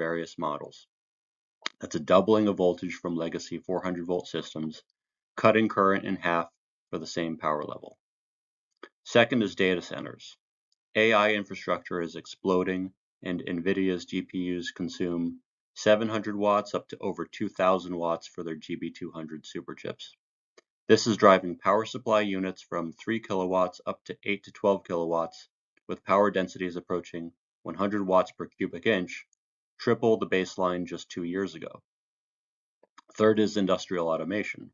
various models. That's a doubling of voltage from legacy 400-volt systems, cutting current in half for the same power level. Second is data centers. AI infrastructure is exploding, and NVIDIA's GPUs consume 700 watts up to over 2,000 watts for their GB200 superchips. This is driving power supply units from 3 kilowatts up to 8 to 12 kilowatts, with power densities approaching 100 watts per cubic inch, triple the baseline just 2 years ago. Third is industrial automation.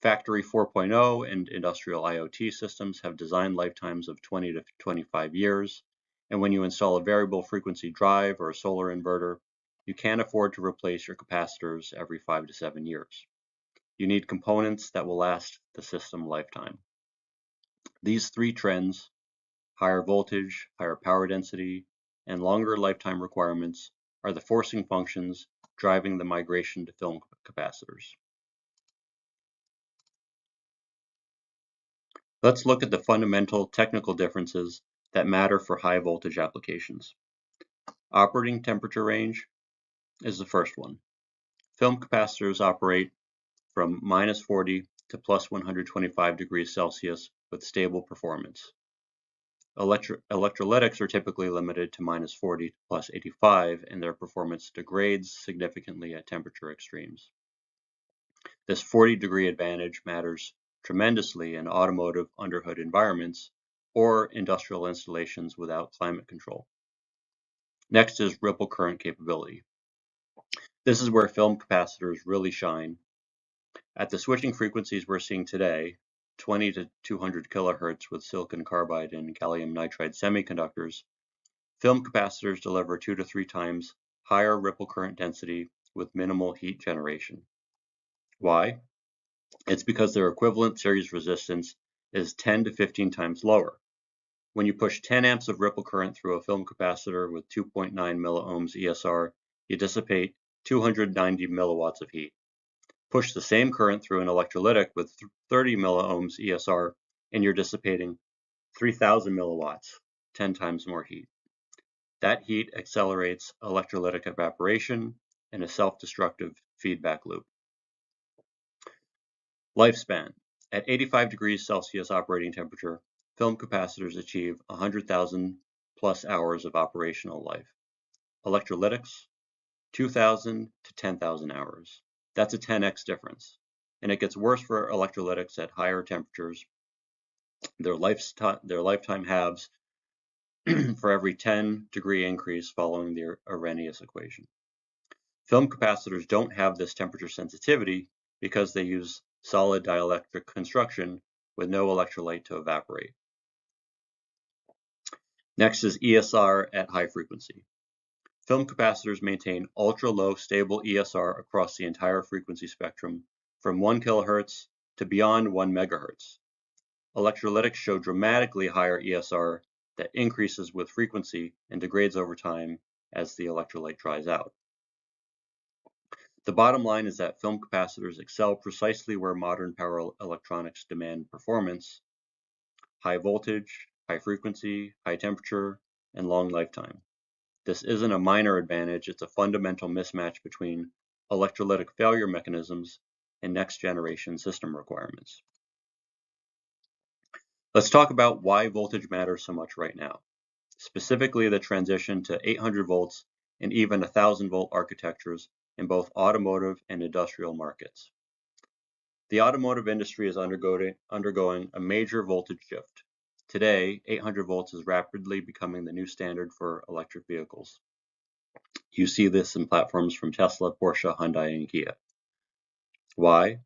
Factory 4.0 and industrial IoT systems have design lifetimes of 20 to 25 years, and when you install a variable frequency drive or a solar inverter, you can't afford to replace your capacitors every 5 to 7 years. You need components that will last the system lifetime. These three trends, higher voltage, higher power density, and longer lifetime requirements, are the forcing functions driving the migration to film capacitors. Let's look at the fundamental technical differences that matter for high voltage applications. Operating temperature range is the first one. Film capacitors operate from -40 to +125 degrees Celsius with stable performance. Electrolytics are typically limited to -40 to +85, and their performance degrades significantly at temperature extremes. This 40-degree advantage matters tremendously in automotive underhood environments or industrial installations without climate control. Next is ripple current capability. This is where film capacitors really shine. At the switching frequencies we're seeing today, 20 to 200 kilohertz with silicon carbide and gallium nitride semiconductors, film capacitors deliver 2 to 3 times higher ripple current density with minimal heat generation. Why? It's because their equivalent series resistance is 10 to 15 times lower. When you push 10 amps of ripple current through a film capacitor with 2.9 milliohms ESR, you dissipate 290 milliwatts of heat. Push the same current through an electrolytic with 30 milliohms ESR, and you're dissipating 3,000 milliwatts, 10 times more heat. That heat accelerates electrolytic evaporation in a self-destructive feedback loop. Lifespan. At 85 degrees Celsius operating temperature, film capacitors achieve 100,000 plus hours of operational life. Electrolytics, 2,000 to 10,000 hours. That's a 10x difference. And it gets worse for electrolytics at higher temperatures. Their lifetime halves for every 10-degree increase following the Arrhenius equation. Film capacitors don't have this temperature sensitivity because they use solid dielectric construction with no electrolyte to evaporate. Next is ESR at high frequency. Film capacitors maintain ultra-low stable ESR across the entire frequency spectrum from 1 kilohertz to beyond 1 megahertz. Electrolytics show dramatically higher ESR that increases with frequency and degrades over time as the electrolyte dries out. The bottom line is that film capacitors excel precisely where modern power electronics demand performance: high voltage, high frequency, high temperature, and long lifetime. This isn't a minor advantage, it's a fundamental mismatch between electrolytic failure mechanisms and next-generation system requirements. Let's talk about why voltage matters so much right now, specifically the transition to 800 volts and even 1,000-volt architectures in both automotive and industrial markets. The automotive industry is undergoing a major voltage shift. Today, 800 volts is rapidly becoming the new standard for electric vehicles. You see this in platforms from Tesla, Porsche, Hyundai, and Kia. Why?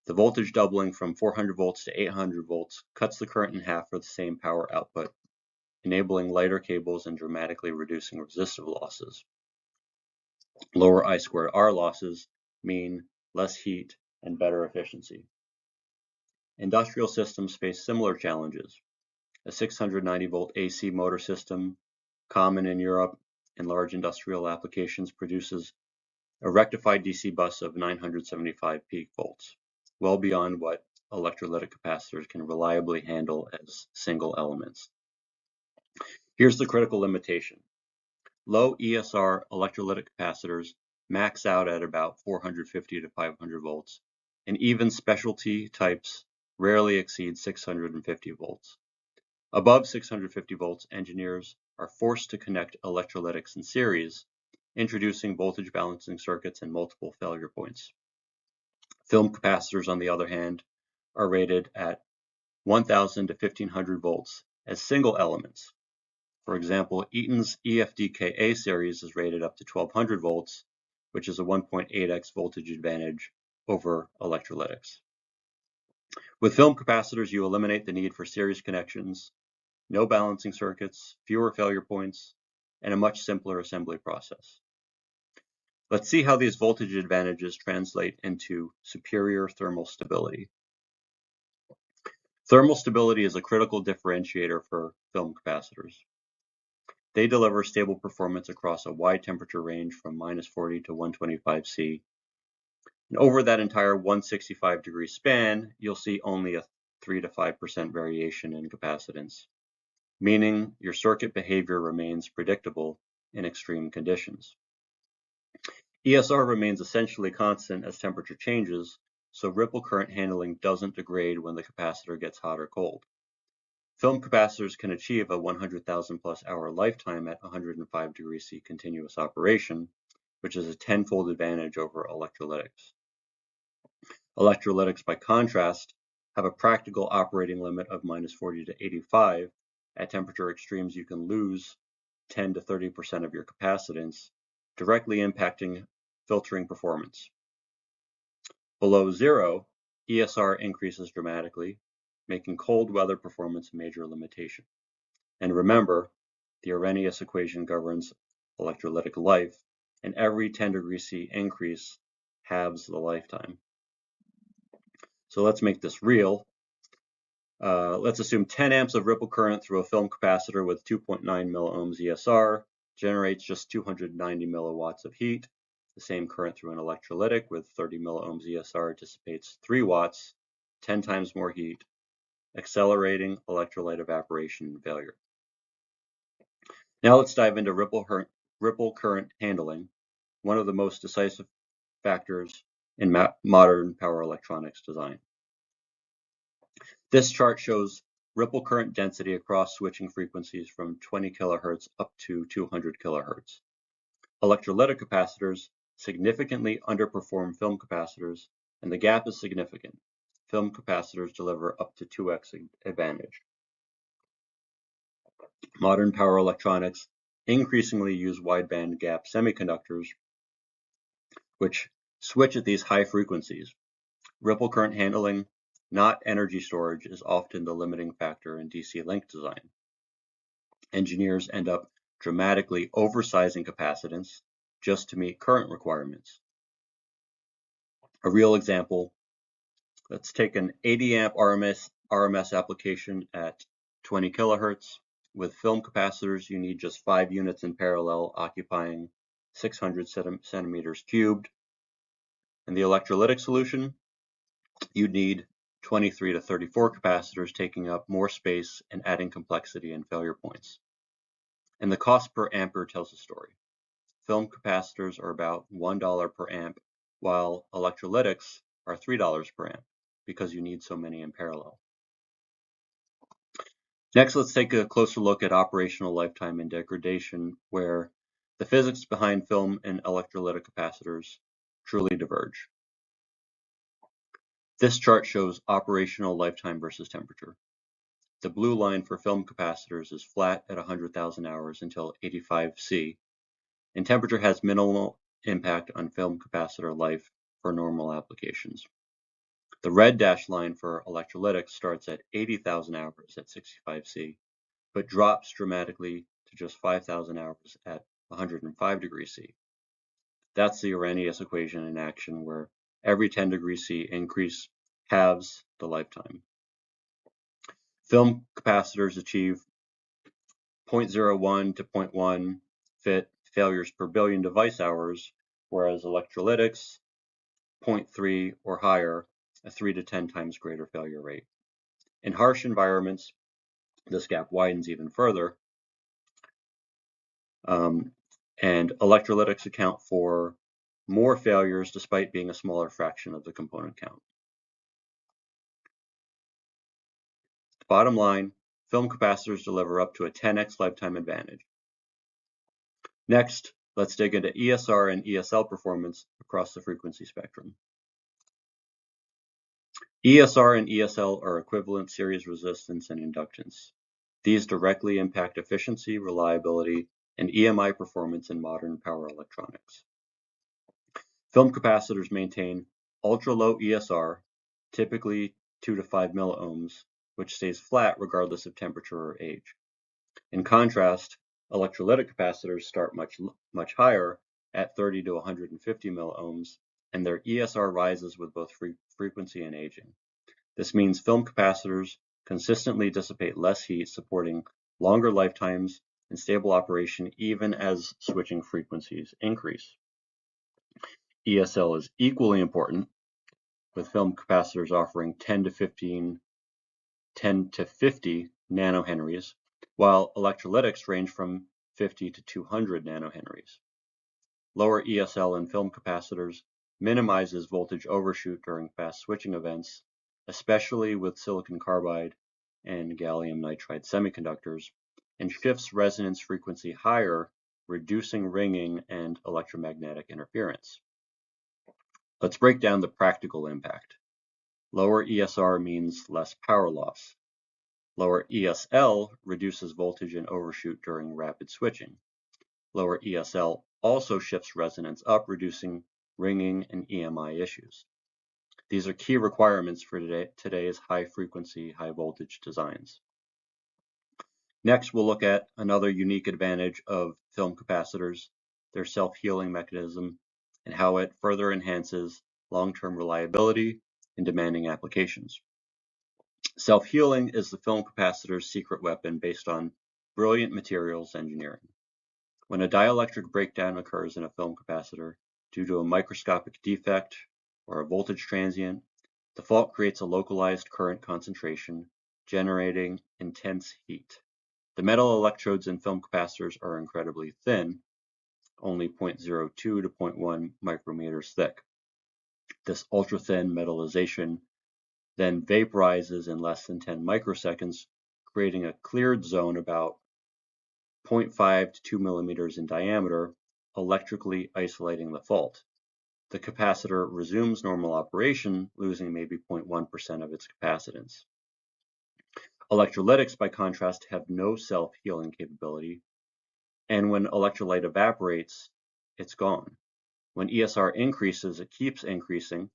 The voltage doubling from 400 volts to 800 volts cuts the current in half for the same power output, enabling lighter cables and dramatically reducing resistive losses. Lower I²R losses mean less heat and better efficiency. Industrial systems face similar challenges. A 690-volt AC motor system, common in Europe and large industrial applications, produces a rectified DC bus of 975 peak volts, well beyond what electrolytic capacitors can reliably handle as single elements. Here's the critical limitation. Low ESR electrolytic capacitors max out at about 450 to 500 volts, and even specialty types rarely exceed 650 volts. Above 650 volts, engineers are forced to connect electrolytics in series, introducing voltage balancing circuits and multiple failure points. Film capacitors, on the other hand, are rated at 1000 to 1500 volts as single elements. For example, Eaton's EFDKA series is rated up to 1200 volts, which is a 1.8x voltage advantage over electrolytics. With film capacitors, you eliminate the need for series connections, no balancing circuits, fewer failure points, and a much simpler assembly process. Let's see how these voltage advantages translate into superior thermal stability. Thermal stability is a critical differentiator for film capacitors. They deliver stable performance across a wide temperature range from -40 to 125 C. And over that entire 165-degree span, you'll see only a 3 to 5% variation in capacitance, meaning your circuit behavior remains predictable in extreme conditions. ESR remains essentially constant as temperature changes, so ripple current handling doesn't degrade when the capacitor gets hot or cold. Film capacitors can achieve a 100,000 plus hour lifetime at 105 degrees C continuous operation, which is a tenfold advantage over electrolytics. Electrolytics, by contrast, have a practical operating limit of -40 to 85. At temperature extremes, you can lose 10 to 30% of your capacitance, directly impacting filtering performance. Below zero, ESR increases dramatically, making cold weather performance a major limitation. And remember, the Arrhenius equation governs electrolytic life, and every 10 degrees C increase halves the lifetime. So let's make this real. Let's assume 10 amps of ripple current through a film capacitor with 2.9 milliohms ESR generates just 290 milliwatts of heat. The same current through an electrolytic with 30 milliohms ESR dissipates 3 watts, 10 times more heat, accelerating electrolyte evaporation and failure. Now let's dive into ripple current handling, one of the most decisive factors in modern power electronics design. This chart shows ripple current density across switching frequencies from 20 kilohertz up to 200 kilohertz. Electrolytic capacitors significantly underperform film capacitors, and the gap is significant. Film capacitors deliver up to 2x advantage. Modern power electronics increasingly use wideband gap semiconductors, which switch at these high frequencies. Ripple current handling, not energy storage, is often the limiting factor in DC link design. Engineers end up dramatically oversizing capacitance just to meet current requirements. A real example, let's take an 80 amp RMS application at 20 kilohertz. With film capacitors, you need just 5 units in parallel, occupying 600 centimeters cubed. In the electrolytic solution, you'd need 23 to 34 capacitors, taking up more space and adding complexity and failure points. And the cost per ampere tells a story. Film capacitors are about $1 per amp, while electrolytics are $3 per amp, because you need so many in parallel. Next, let's take a closer look at operational lifetime and degradation, where the physics behind film and electrolytic capacitors truly diverge. This chart shows operational lifetime versus temperature. The blue line for film capacitors is flat at 100,000 hours until 85 C, and temperature has minimal impact on film capacitor life for normal applications. The red dashed line for electrolytics starts at 80,000 hours at 65 C, but drops dramatically to just 5,000 hours at 105 degrees C. That's the Arrhenius equation in action, where every 10 degrees C increase halves the lifetime. Film capacitors achieve 0.01 to 0.1 failures per billion device hours, whereas electrolytics, 0.3 or higher, a 3 to 10 times greater failure rate. In harsh environments, this gap widens even further. And electrolytics account for more failures despite being a smaller fraction of the component count. Bottom line, film capacitors deliver up to a 10x lifetime advantage. Next, let's dig into ESR and ESL performance across the frequency spectrum. ESR and ESL are equivalent series resistance and inductance. These directly impact efficiency, reliability, and EMI performance in modern power electronics. Film capacitors maintain ultra-low ESR, typically 2 to 5 milliohms, which stays flat regardless of temperature or age. In contrast, electrolytic capacitors start much higher at 30 to 150 milliohms, and their ESR rises with both frequency and aging. This means film capacitors consistently dissipate less heat, supporting longer lifetimes and stable operation even as switching frequencies increase. ESL is equally important, with film capacitors offering 10 to 50 nanohenries, while electrolytics range from 50 to 200 nanohenries. Lower ESL in film capacitors minimizes voltage overshoot during fast switching events, especially with silicon carbide and gallium nitride semiconductors, and shifts resonance frequency higher, reducing ringing and electromagnetic interference. Let's break down the practical impact. Lower ESR means less power loss. Lower ESL reduces voltage and overshoot during rapid switching. Lower ESL also shifts resonance up, reducing ringing and EMI issues. These are key requirements for today's high-frequency, high-voltage designs. Next, we'll look at another unique advantage of film capacitors, their self-healing mechanism, and how it further enhances long-term reliability in demanding applications. Self-healing is the film capacitor's secret weapon based on brilliant materials engineering. When a dielectric breakdown occurs in a film capacitor due to a microscopic defect or a voltage transient, the fault creates a localized current concentration, generating intense heat. The metal electrodes in film capacitors are incredibly thin, only 0.02 to 0.1 micrometers thick. This ultra-thin metallization then vaporizes in less than 10 microseconds, creating a cleared zone about 0.5 to 2 millimeters in diameter, electrically isolating the fault. The capacitor resumes normal operation, losing maybe 0.1% of its capacitance. Electrolytics, by contrast, have no self-healing capability, and when electrolyte evaporates, it's gone. When ESR increases, it keeps increasing.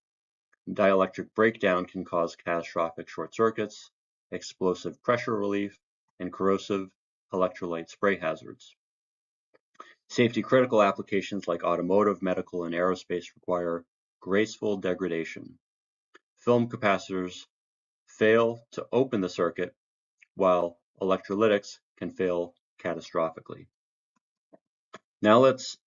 Dielectric breakdown can cause catastrophic short circuits, explosive pressure relief, and corrosive electrolyte spray hazards. Safety-critical applications like automotive, medical, and aerospace require graceful degradation. Film capacitors fail to open the circuit, while electrolytics can fail catastrophically. Now let's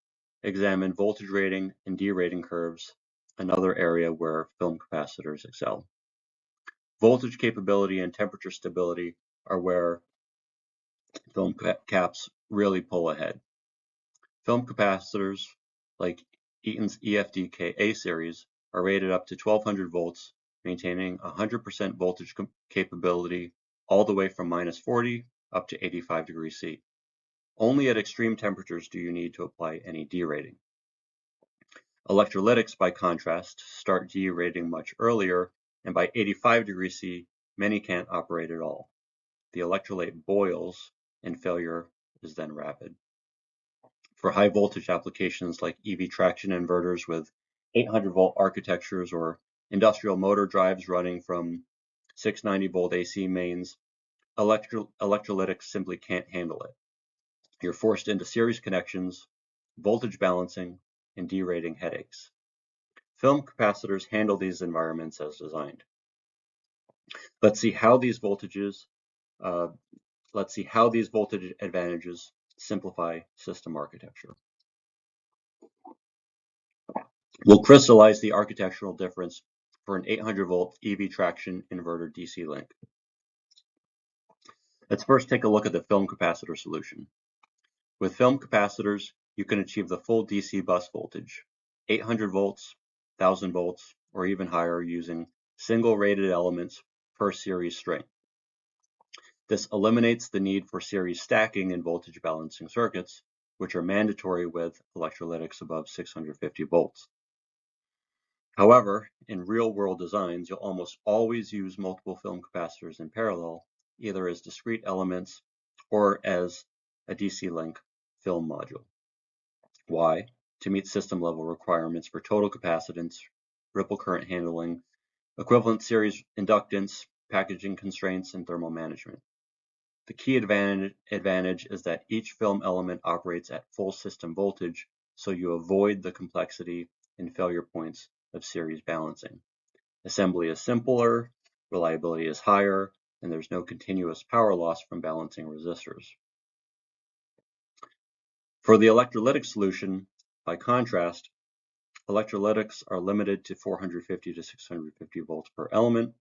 examine voltage rating and derating curves, another area where film capacitors excel. Voltage capability and temperature stability are where film caps really pull ahead. Film capacitors, like Eaton's EFDK A series, are rated up to 1200 volts, maintaining 100% voltage capability all the way from -40 up to 85 degrees C. Only at extreme temperatures do you need to apply any derating. Electrolytics, by contrast, start derating much earlier, and by 85 degrees C, many can't operate at all. The electrolyte boils, and failure is then rapid. For high voltage applications like EV traction inverters with 800 volt architectures or industrial motor drives running from 690 volt AC mains, electrolytics simply can't handle it. You're forced into series connections, voltage balancing, and derating headaches. Film capacitors handle these environments as designed. Let's see how these voltage advantages simplify system architecture. We'll crystallize the architectural difference for an 800 volt EV traction inverter DC link. Let's first take a look at the film capacitor solution. With film capacitors, you can achieve the full DC bus voltage, 800 volts, 1000 volts, or even higher using single rated elements per series string. This eliminates the need for series stacking in voltage balancing circuits, which are mandatory with electrolytics above 650 volts. However, in real-world designs, you'll almost always use multiple film capacitors in parallel, either as discrete elements or as a DC-link film module. Why? To meet system-level requirements for total capacitance, ripple current handling, equivalent series inductance, packaging constraints, and thermal management. The key advantage is that each film element operates at full system voltage, so you avoid the complexity and failure points of series balancing. Assembly is simpler, reliability is higher, and there's no continuous power loss from balancing resistors. For the electrolytic solution, by contrast, electrolytics are limited to 450 to 650 volts per element,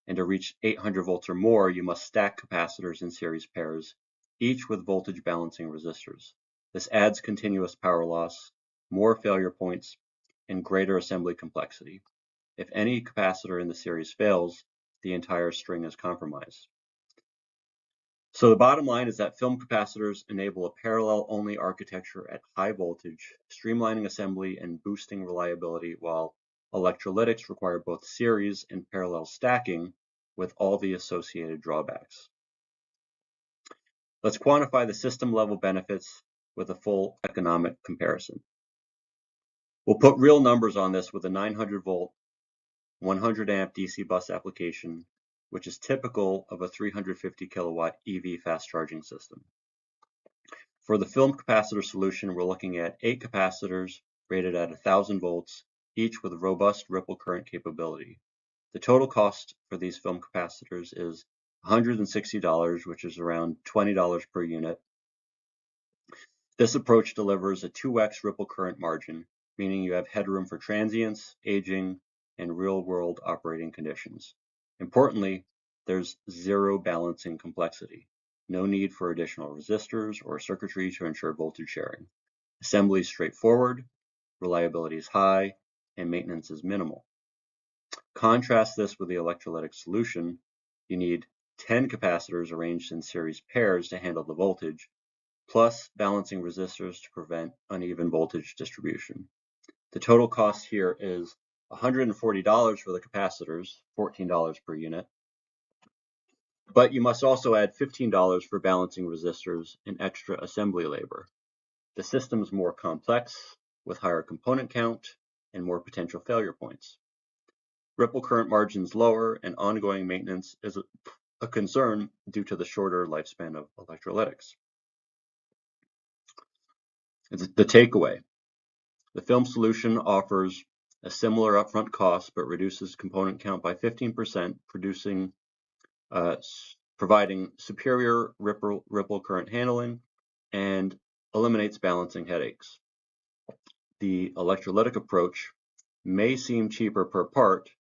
and to reach 800 volts or more, you must stack capacitors in series pairs, each with voltage balancing resistors. This adds continuous power loss, more failure points, and greater assembly complexity. If any capacitor in the series fails, the entire string is compromised. So the bottom line is that film capacitors enable a parallel-only architecture at high voltage, streamlining assembly and boosting reliability, while electrolytics require both series and parallel stacking with all the associated drawbacks. Let's quantify the system-level benefits with a full economic comparison. We'll put real numbers on this with a 900-volt, 100-amp DC bus application, which is typical of a 350 kilowatt EV fast charging system. For the film capacitor solution, we're looking at 8 capacitors rated at 1000 volts, each with robust ripple current capability. The total cost for these film capacitors is $160, which is around $20 per unit. This approach delivers a 2x ripple current margin, meaning you have headroom for transients, aging, and real-world operating conditions. Importantly, there's zero balancing complexity. No need for additional resistors or circuitry to ensure voltage sharing. Assembly is straightforward, reliability is high, and maintenance is minimal. Contrast this with the electrolytic solution. You need 10 capacitors arranged in series pairs to handle the voltage, plus balancing resistors to prevent uneven voltage distribution. The total cost here is $140 for the capacitors, $14 per unit, but you must also add $15 for balancing resistors and extra assembly labor. The system is more complex, with higher component count and more potential failure points. Ripple current margins lower, and ongoing maintenance is a concern due to the shorter lifespan of electrolytics. The takeaway: the film solution offers a similar upfront cost but reduces component count by 15%, providing superior ripple current handling and eliminates balancing headaches. The electrolytic approach may seem cheaper per part,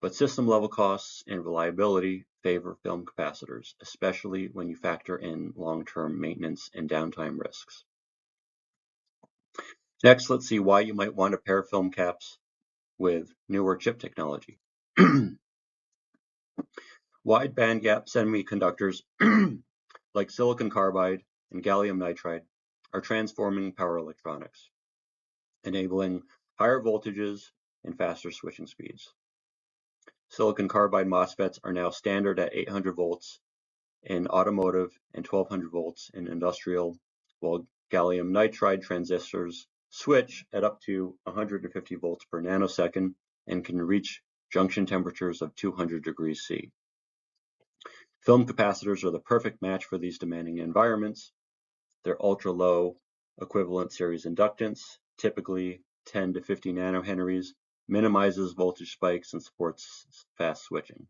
but system-level costs and reliability favor film capacitors, especially when you factor in long-term maintenance and downtime risks. Next, let's see why you might want to pair film caps with newer chip technology. Wide bandgap semiconductors like silicon carbide and gallium nitride are transforming power electronics, enabling higher voltages and faster switching speeds. Silicon carbide MOSFETs are now standard at 800 volts in automotive and 1200 volts in industrial, while gallium nitride transistors switch at up to 150 volts per nanosecond and can reach junction temperatures of 200 degrees C. Film capacitors are the perfect match for these demanding environments. Their ultra-low equivalent series inductance, typically 10 to 50 nanohenries, minimizes voltage spikes and supports fast switching.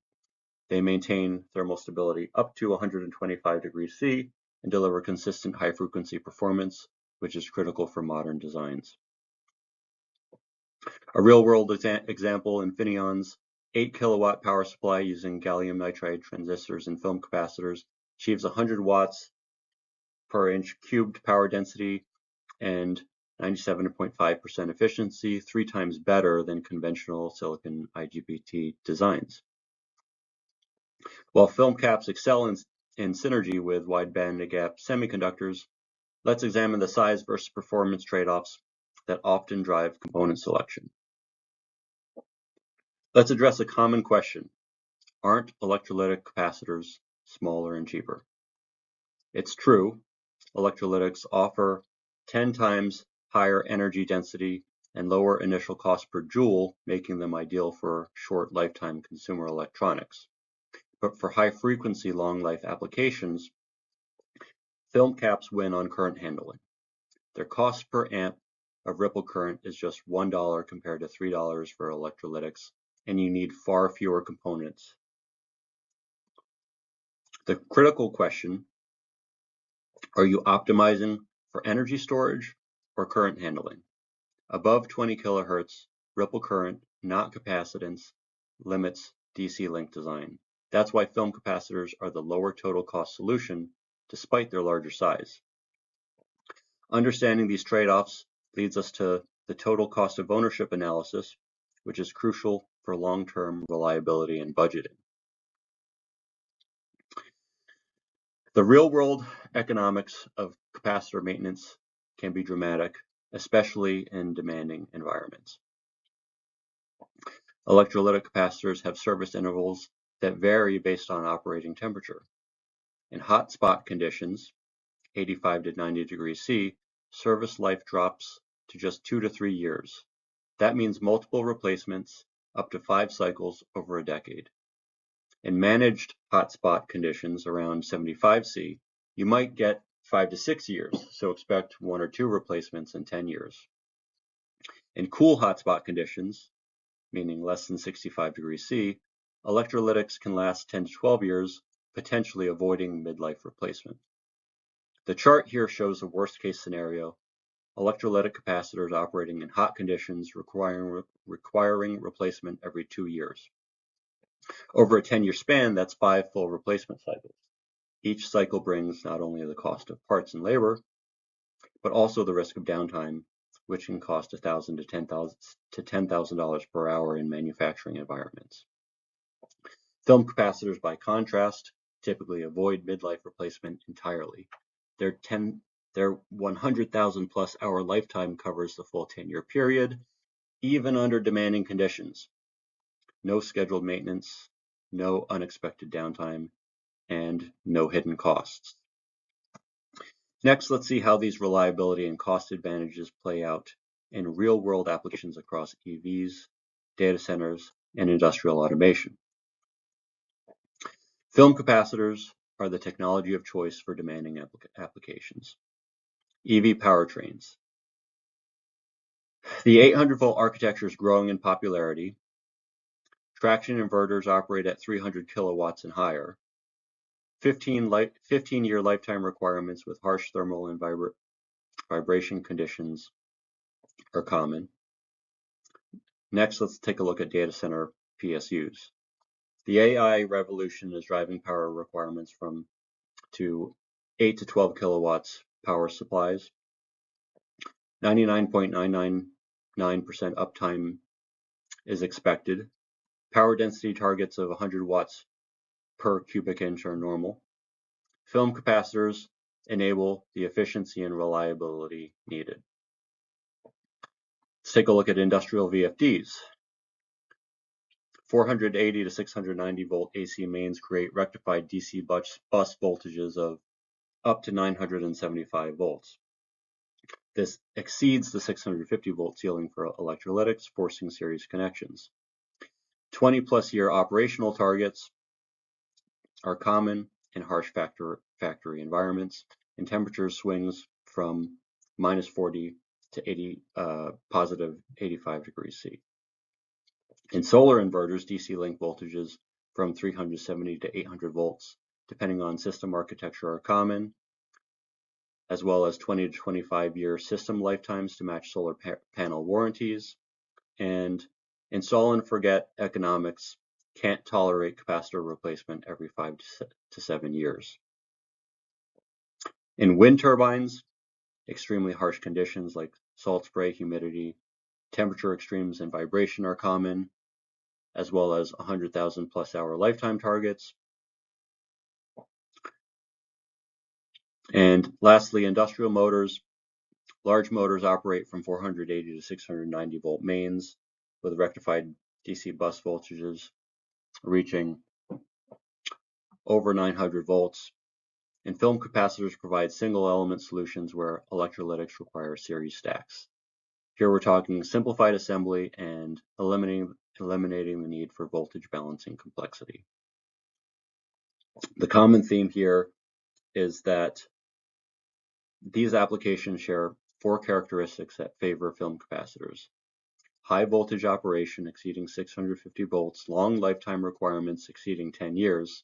They maintain thermal stability up to 125 degrees C and deliver consistent high-frequency performance, which is critical for modern designs. A real-world example, Infineon's 8 kilowatt power supply using gallium nitride transistors and film capacitors achieves 100 watts per inch cubed power density and 97.5% efficiency, 3 times better than conventional silicon IGBT designs. While film caps excel in synergy with wide bandgap semiconductors, let's examine the size versus performance trade-offs that often drive component selection. Let's address a common question. Aren't electrolytic capacitors smaller and cheaper? It's true. Electrolytics offer 10 times higher energy density and lower initial cost per joule, making them ideal for short lifetime consumer electronics. But for high-frequency, long-life applications, film caps win on current handling. Their cost per amp of ripple current is just $1 compared to $3 for electrolytics, and you need far fewer components. The critical question, are you optimizing for energy storage or current handling? Above 20 kilohertz, ripple current, not capacitance, limits DC link design. That's why film capacitors are the lower total cost solution, despite their larger size. Understanding these trade-offs leads us to the total cost of ownership analysis, which is crucial for long-term reliability and budgeting. The real-world economics of capacitor maintenance can be dramatic, especially in demanding environments. Electrolytic capacitors have service intervals that vary based on operating temperature. In hot spot conditions, 85 to 90 degrees C, service life drops to just 2 to 3 years. That means multiple replacements, up to 5 cycles over a decade. In managed hotspot conditions around 75 C, you might get 5 to 6 years, so expect 1 or 2 replacements in 10 years. In cool hotspot conditions, meaning less than 65 degrees C, electrolytics can last 10 to 12 years, potentially avoiding midlife replacement. The chart here shows a worst-case scenario, electrolytic capacitors operating in hot conditions requiring replacement every 2 years. Over a 10-year span, that's 5 full replacement cycles. Each cycle brings not only the cost of parts and labor, but also the risk of downtime, which can cost $1,000 to $10,000 per hour in manufacturing environments. Film capacitors, by contrast, typically avoid midlife replacement entirely. Their 100,000 plus hour lifetime covers the full 10-year period, even under demanding conditions. No scheduled maintenance, no unexpected downtime, and no hidden costs. Next, let's see how these reliability and cost advantages play out in real-world applications across EVs, data centers, and industrial automation. Film capacitors are the technology of choice for demanding applications. EV powertrains. The 800-volt architecture is growing in popularity. Traction inverters operate at 300 kilowatts and higher. 15-year lifetime requirements with harsh thermal and vibration conditions are common. Next, let's take a look at data center PSUs. The AI revolution is driving power requirements to 8 to 12 kilowatts power supplies. 99.999% uptime is expected. Power density targets of 100 watts per cubic inch are normal. Film capacitors enable the efficiency and reliability needed. Let's take a look at industrial VFDs. 480 to 690 volt AC mains create rectified DC bus voltages of up to 975 volts. This exceeds the 650 volt ceiling for electrolytics, forcing series connections. 20 plus year operational targets are common in harsh factory environments, and temperature swings from minus 40 to positive 85 degrees C. In solar inverters, DC link voltages from 370 to 800 volts, depending on system architecture, are common, as well as 20 to 25 year system lifetimes to match solar panel warranties. And install and forget economics can't tolerate capacitor replacement every 5 to 7 years. In wind turbines, extremely harsh conditions like salt spray, humidity, temperature extremes, and vibration are common, as well as 100,000 plus hour lifetime targets. And lastly, industrial motors. Large motors operate from 480 to 690 volt mains with rectified DC bus voltages reaching over 900 volts. And film capacitors provide single element solutions where electrolytics require series stacks. Here we're talking simplified assembly and eliminating the need for voltage balancing complexity. The common theme here is that these applications share 4 characteristics that favor film capacitors: high voltage operation exceeding 650 volts, long lifetime requirements exceeding 10 years,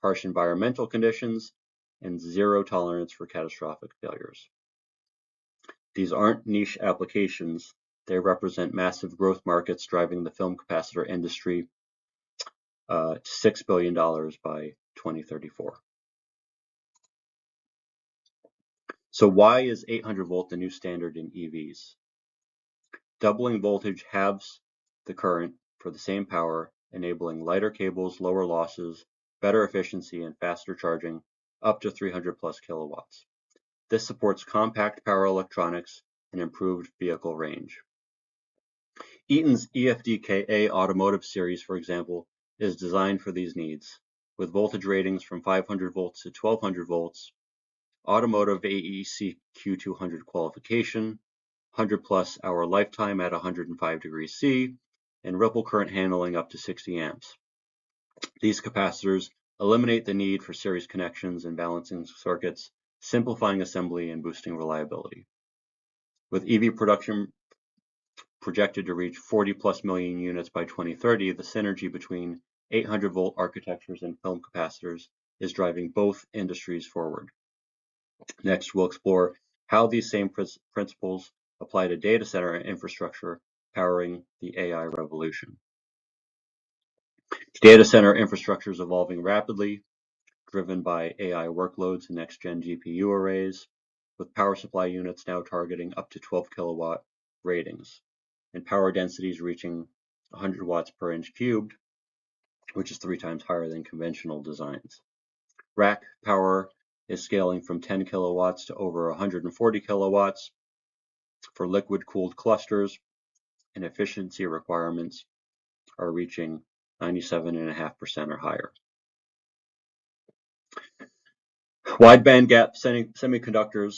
harsh environmental conditions, and zero tolerance for catastrophic failures. These aren't niche applications. They represent massive growth markets driving the film capacitor industry to $6 billion by 2034. So why is 800 volt the new standard in EVs? Doubling voltage halves the current for the same power, enabling lighter cables, lower losses, better efficiency, and faster charging up to 300 plus kilowatts. This supports compact power electronics and improved vehicle range. Eaton's EFDKA automotive series, for example, is designed for these needs, with voltage ratings from 500 volts to 1200 volts, automotive AEC Q200 qualification, 100 plus hour lifetime at 105 degrees C, and ripple current handling up to 60 amps. These capacitors eliminate the need for series connections and balancing circuits, simplifying assembly and boosting reliability. With EV production projected to reach 40 plus million units by 2030, the synergy between 800 volt architectures and film capacitors is driving both industries forward. Next, we'll explore how these same principles apply to data center infrastructure powering the AI revolution. Data center infrastructure is evolving rapidly, driven by AI workloads and next-gen GPU arrays, with power supply units now targeting up to 12 kilowatt ratings, and power densities reaching 100 watts per inch cubed, which is 3 times higher than conventional designs. Rack power is scaling from 10 kilowatts to over 140 kilowatts for liquid-cooled clusters, and efficiency requirements are reaching 97.5% or higher. Wide bandgap semiconductors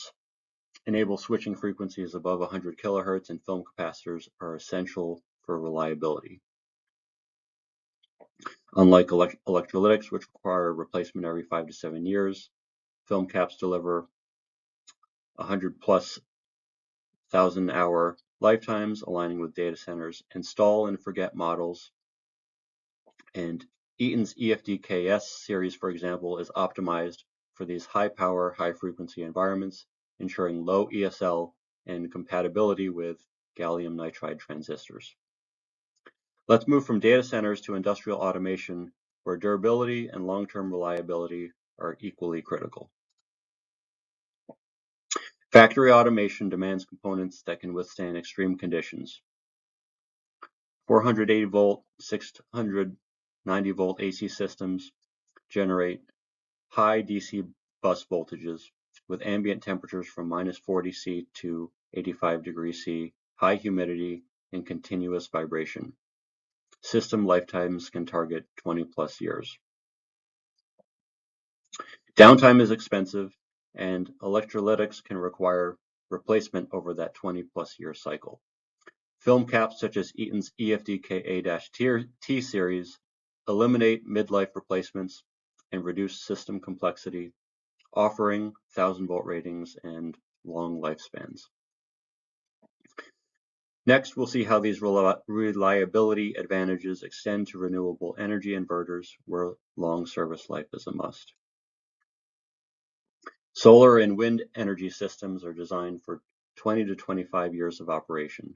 enable switching frequencies above 100 kilohertz, and film capacitors are essential for reliability. Unlike electrolytics, which require replacement every 5 to 7 years, film caps deliver 100 plus thousand hour lifetimes, aligning with data centers' install and forget models. And Eaton's EFDKS series, for example, is optimized for these high power, high frequency environments, ensuring low ESL and compatibility with gallium nitride transistors. Let's move from data centers to industrial automation, where durability and long-term reliability are equally critical. Factory automation demands components that can withstand extreme conditions. 480 volt, 690 volt AC systems generate high DC bus voltages with ambient temperatures from minus 40 C to 85 degrees C, high humidity, and continuous vibration. System lifetimes can target 20 plus years. Downtime is expensive, and electrolytics can require replacement over that 20 plus year cycle. Film caps such as Eaton's EFDKA-T series eliminate midlife replacements and reduce system complexity, offering 1,000 volt ratings and long lifespans. Next, we'll see how these reliability advantages extend to renewable energy inverters, where long service life is a must. Solar and wind energy systems are designed for 20 to 25 years of operation.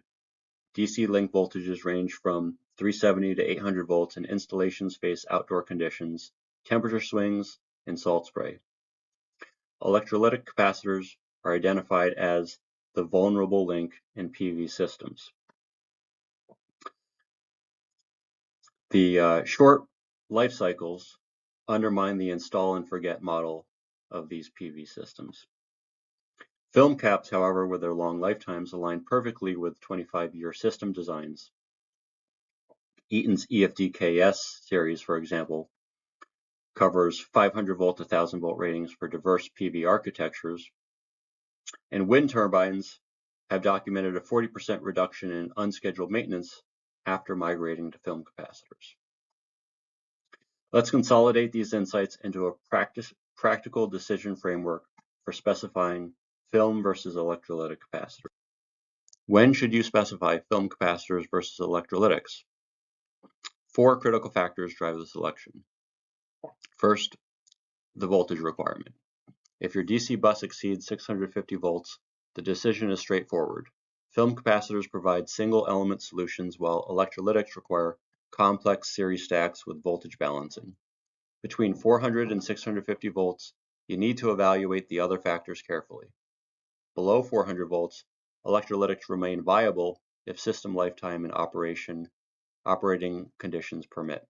DC link voltages range from 370 to 800 volts, and installations face outdoor conditions, temperature swings, and salt spray. Electrolytic capacitors are identified as the vulnerable link in PV systems. The short life cycles undermine the install and forget model of these PV systems. Film caps, however, with their long lifetimes, align perfectly with 25-year system designs. Eaton's EFD-KS series, for example, covers 500 volt to 1000 volt ratings for diverse PV architectures, and wind turbines have documented a 40% reduction in unscheduled maintenance after migrating to film capacitors. Let's consolidate these insights into a practical decision framework for specifying film versus electrolytic capacitors. When should you specify film capacitors versus electrolytics? 4 critical factors drive the selection. First, the voltage requirement. If your DC bus exceeds 650 volts, the decision is straightforward. Film capacitors provide single element solutions, while electrolytics require complex series stacks with voltage balancing. Between 400 and 650 volts, you need to evaluate the other factors carefully. Below 400 volts, electrolytics remain viable if system lifetime and operating conditions permit.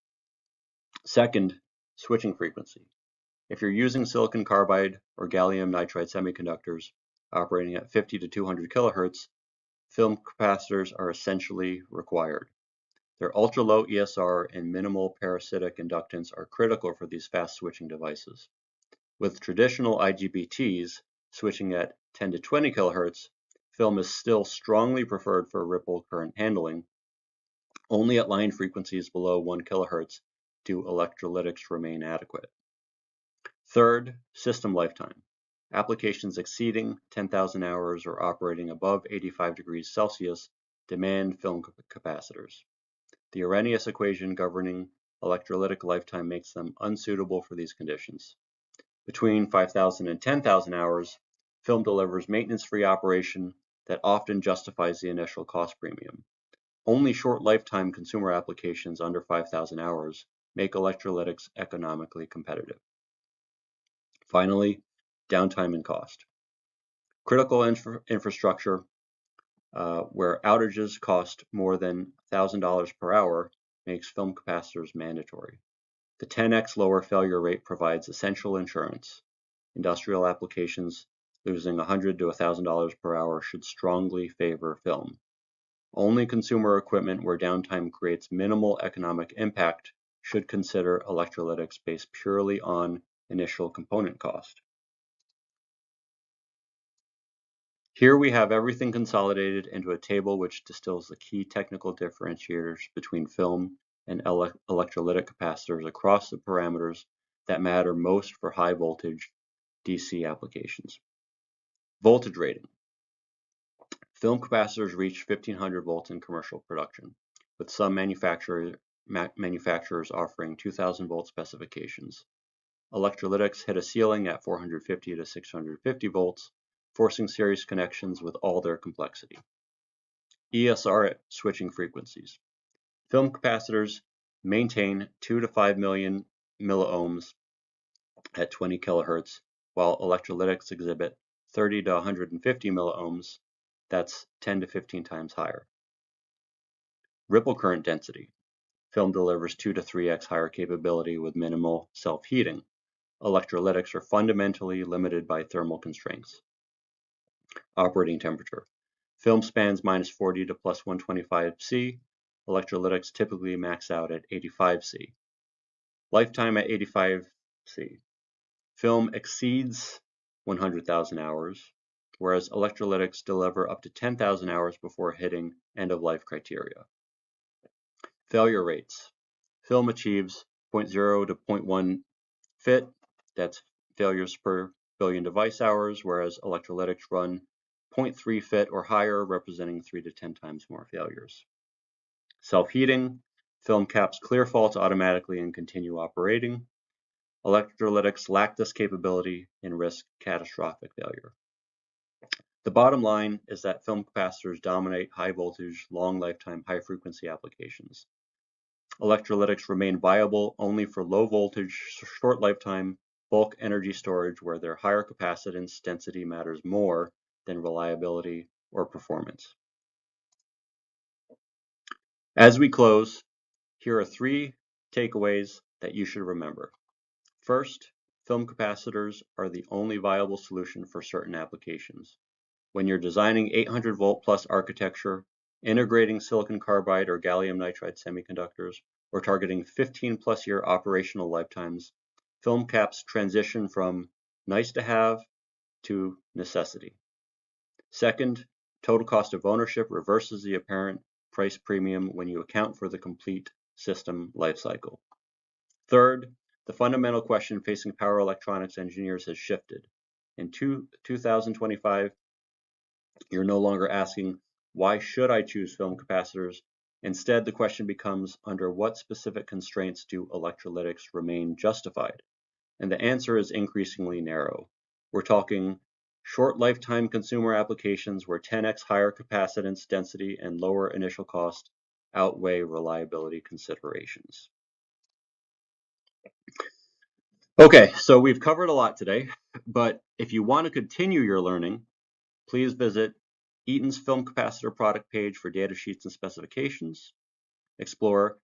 Second, switching frequency. If you're using silicon carbide or gallium nitride semiconductors operating at 50 to 200 kilohertz, film capacitors are essentially required. Their ultra-low ESR and minimal parasitic inductance are critical for these fast switching devices. With traditional IGBTs switching at 10 to 20 kilohertz, film is still strongly preferred for ripple current handling. Only at line frequencies below 1 kilohertz do electrolytics remain adequate. Third, system lifetime. Applications exceeding 10,000 hours or operating above 85 degrees Celsius demand film capacitors. The Arrhenius equation governing electrolytic lifetime makes them unsuitable for these conditions. Between 5,000 and 10,000 hours, film delivers maintenance-free operation that often justifies the initial cost premium. Only short lifetime consumer applications under 5,000 hours make electrolytics economically competitive. Finally, downtime and cost. Critical infrastructure where outages cost more than $1,000 per hour makes film capacitors mandatory. The 10x lower failure rate provides essential insurance. Industrial applications losing $100 to $1,000 per hour should strongly favor film. Only consumer equipment where downtime creates minimal economic impact should consider electrolytics based purely on initial component cost. Here we have everything consolidated into a table which distills the key technical differentiators between film and electrolytic capacitors across the parameters that matter most for high voltage DC applications. Voltage rating. Film capacitors reach 1500 volts in commercial production, with some manufacturers offering 2000 volt specifications. Electrolytics hit a ceiling at 450 to 650 volts, forcing series connections with all their complexity. ESR at switching frequencies. Film capacitors maintain 2 to 5 million milliohms at 20 kilohertz, while electrolytics exhibit 30 to 150 milliohms, that's 10 to 15 times higher. Ripple current density. Film delivers 2 to 3x higher capability with minimal self-heating. Electrolytics are fundamentally limited by thermal constraints. Operating temperature. Film spans minus 40 to plus 125 C. Electrolytics typically max out at 85 C. Lifetime at 85 C. Film exceeds 100,000 hours, whereas electrolytics deliver up to 10,000 hours before hitting end-of-life criteria. Failure rates. Film achieves 0.0 to 0.1 fit, that's failures per billion device hours, whereas electrolytics run 0.3 fit or higher, representing 3 to 10 times more failures. Self-heating. Film caps clear faults automatically and continue operating. Electrolytics lack this capability and risk catastrophic failure. The bottom line is that film capacitors dominate high voltage, long lifetime, high frequency applications. Electrolytics remain viable only for low voltage, short lifetime, bulk energy storage where their higher capacitance density matters more than reliability or performance. As we close, here are 3 takeaways that you should remember. First, film capacitors are the only viable solution for certain applications. When you're designing 800 volt plus architecture, integrating silicon carbide or gallium nitride semiconductors, or targeting 15 plus year operational lifetimes, film caps transition from nice to have to necessity. Second, total cost of ownership reverses the apparent price premium when you account for the complete system lifecycle. Third, the fundamental question facing power electronics engineers has shifted. In 2025, you're no longer asking, why should I choose film capacitors? Instead, the question becomes, under what specific constraints do electrolytics remain justified? And the answer is increasingly narrow. We're talking short lifetime consumer applications where 10x higher capacitance density and lower initial cost outweigh reliability considerations. Okay, so we've covered a lot today, but if you want to continue your learning, please visit Eaton's film capacitor product page for data sheets and specifications. Explore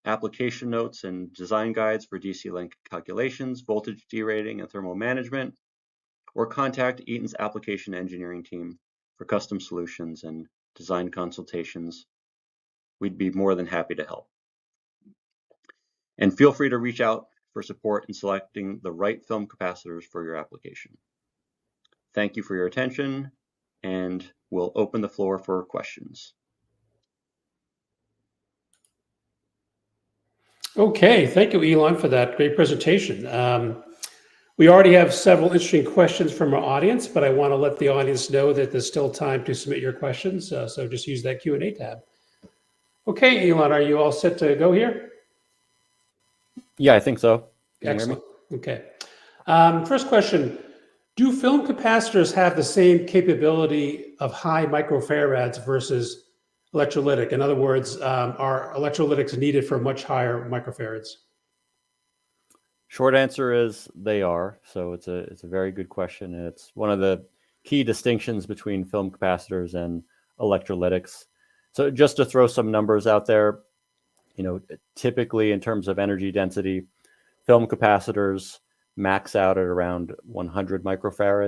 application notes and design guides for DC link calculations, voltage derating, and thermal management, or contact Eaton's application engineering team for custom solutions and design consultations. We'd be more than happy to help. And feel free to reach out for support in selecting the right film capacitors for your application. Thank you for your attention, and we'll open the floor for questions. Okay, thank you, Elon, for that great presentation. We already have several interesting questions from our audience, but I want to let the audience know that there's still time to submit your questions, so just use that Q&A tab. Okay, Elon, are you all set to go here? Yeah, I think so. Can Excellent. you hear me? Okay. First question, do film capacitors have the same capability of high microfarads versus electrolytic? In other words, are electrolytics needed for much higher microfarads? Short answer is they are. So it's a very good question, and it's one of the key distinctions between film capacitors and electrolytics. So just to throw some numbers out there, typically in terms of energy density, film capacitors max out at around 100 microfarads.